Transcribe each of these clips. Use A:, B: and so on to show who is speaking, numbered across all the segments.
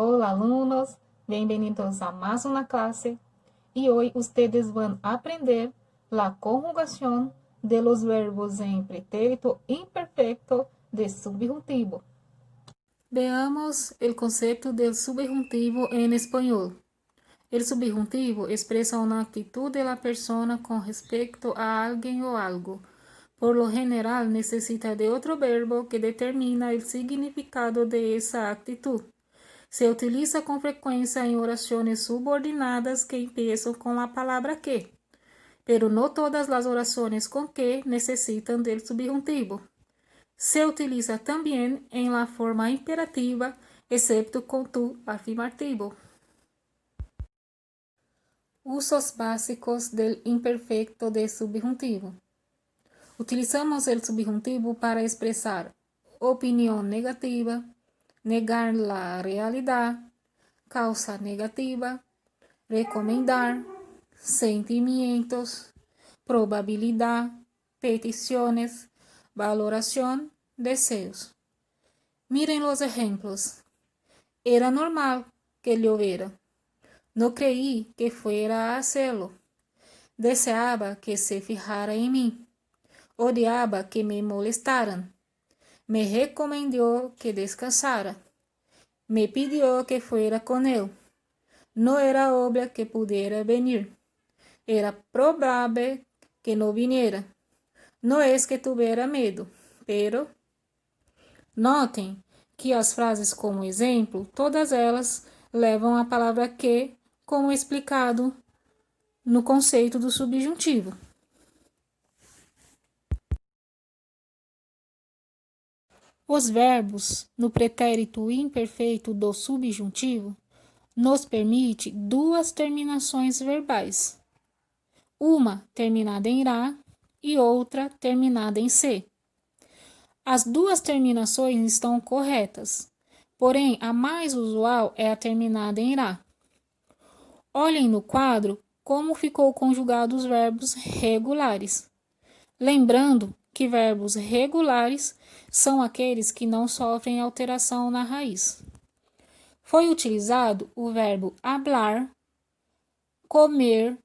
A: Hola alunos, bienvenidos a más una clase y hoy ustedes van a aprender la conjugación de los verbos en pretérito imperfecto de subjuntivo. Veamos el concepto del subjuntivo en español. El subjuntivo expresa una actitud de la persona con respecto a alguien o algo. Por lo general necesita de otro verbo que determina el significado de esa actitud. Se utiliza con frecuencia en oraciones subordinadas que empiezan con la palabra que, pero no todas las oraciones con que necesitan del subjuntivo. Se utiliza también en la forma imperativa, excepto con tu afirmativo. Usos básicos del imperfecto de subjuntivo. Utilizamos el subjuntivo para expresar opinión negativa, negar la realidad, causa negativa, recomendar, sentimientos, probabilidad, peticiones, valoración, deseos. Miren los ejemplos. Era normal que lloviera. No creí que fuera a hacerlo. Deseaba que se fijara en mí. Odiaba que me molestaran. Me recomendó que descansara. Me pidió que fuera con él. No era obvio que pudiera venir. Era probable que no viniera. No es que tuviera medo, pero... Notem que as frases como exemplo, todas elas levam a palavra que, como explicado no conceito do subjuntivo. Os verbos no pretérito imperfeito do subjuntivo nos permite duas terminações verbais, uma terminada em "ra" e outra terminada em "c". As duas terminações estão corretas, porém a mais usual é a terminada em "ra". Olhem no quadro como ficou conjugado os verbos regulares. Lembrando que verbos regulares são aqueles que não sofrem alteração na raiz. Foi utilizado o verbo hablar, comer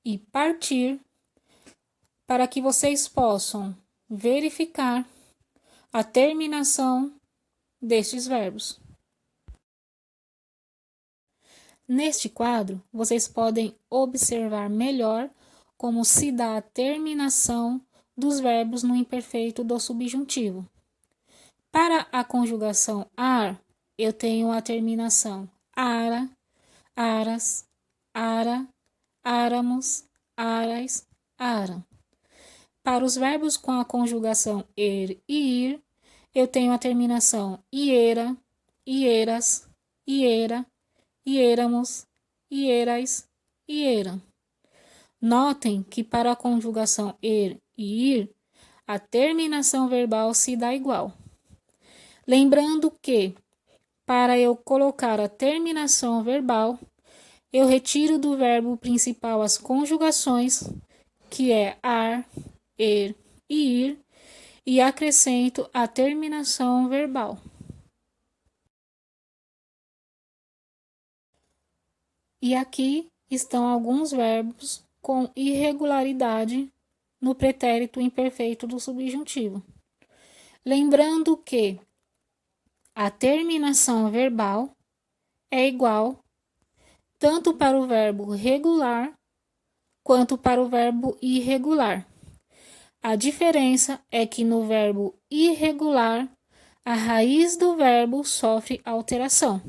A: e partir para que vocês possam verificar a terminação destes verbos. Neste quadro, vocês podem observar melhor como se dá a terminação dos verbos no imperfeito do subjuntivo. Para a conjugação ar, eu tenho a terminação ara, aras, ara, áramos, aras, aram. Para os verbos com a conjugação er e ir, eu tenho a terminação iera, ieras, iera, ieramos, ierais, ieram. Notem que para a conjugação er e ir, a terminação verbal se dá igual. Lembrando que, para eu colocar a terminação verbal, eu retiro do verbo principal as conjugações, que é ar, er e ir, e acrescento a terminação verbal. E aqui estão alguns verbos com irregularidade no pretérito imperfeito do subjuntivo. Lembrando que a terminação verbal é igual tanto para o verbo regular quanto para o verbo irregular. A diferença é que no verbo irregular, a raiz do verbo sofre alteração.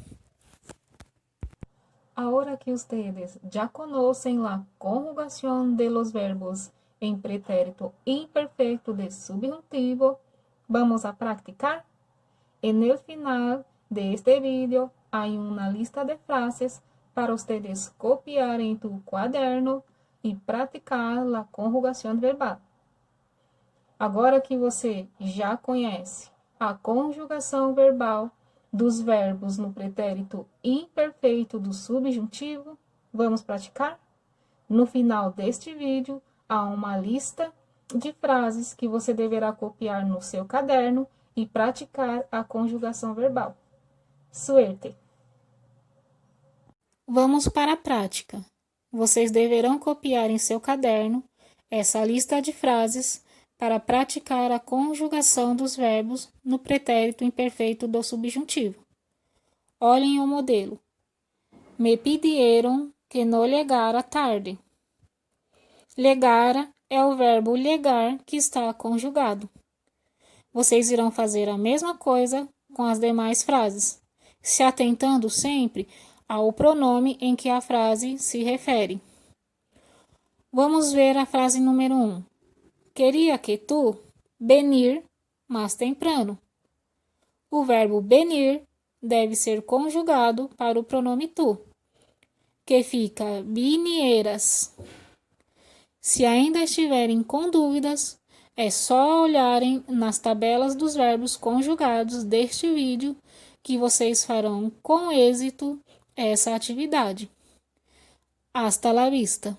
A: Ahora que ustedes ya conocen la conjugación de los verbos en pretérito imperfecto de subjuntivo, vamos a practicar. En el final de este vídeo hay una lista de frases para ustedes copiar en tu cuaderno e praticar la conjugación verbal. Agora que você já conhece a conjugação verbal dos verbos no pretérito imperfeito do subjuntivo, vamos praticar? No final deste vídeo, há uma lista de frases que você deverá copiar no seu caderno e praticar a conjugação verbal. Suerte! Vamos para a prática. Vocês deverão copiar em seu caderno essa lista de frases para praticar a conjugação dos verbos no pretérito imperfeito do subjuntivo. Olhem o modelo. Me pidieron que no llegara tarde. Legara é o verbo legar que está conjugado. Vocês irão fazer a mesma coisa com as demais frases, se atentando sempre ao pronome em que a frase se refere. Vamos ver a frase número 1. Queria que tu venir mais temprano. O verbo venir deve ser conjugado para o pronome tu, que fica vinieras. Se ainda estiverem com dúvidas, é só olharem nas tabelas dos verbos conjugados deste vídeo que vocês farão com êxito essa atividade. Hasta la vista!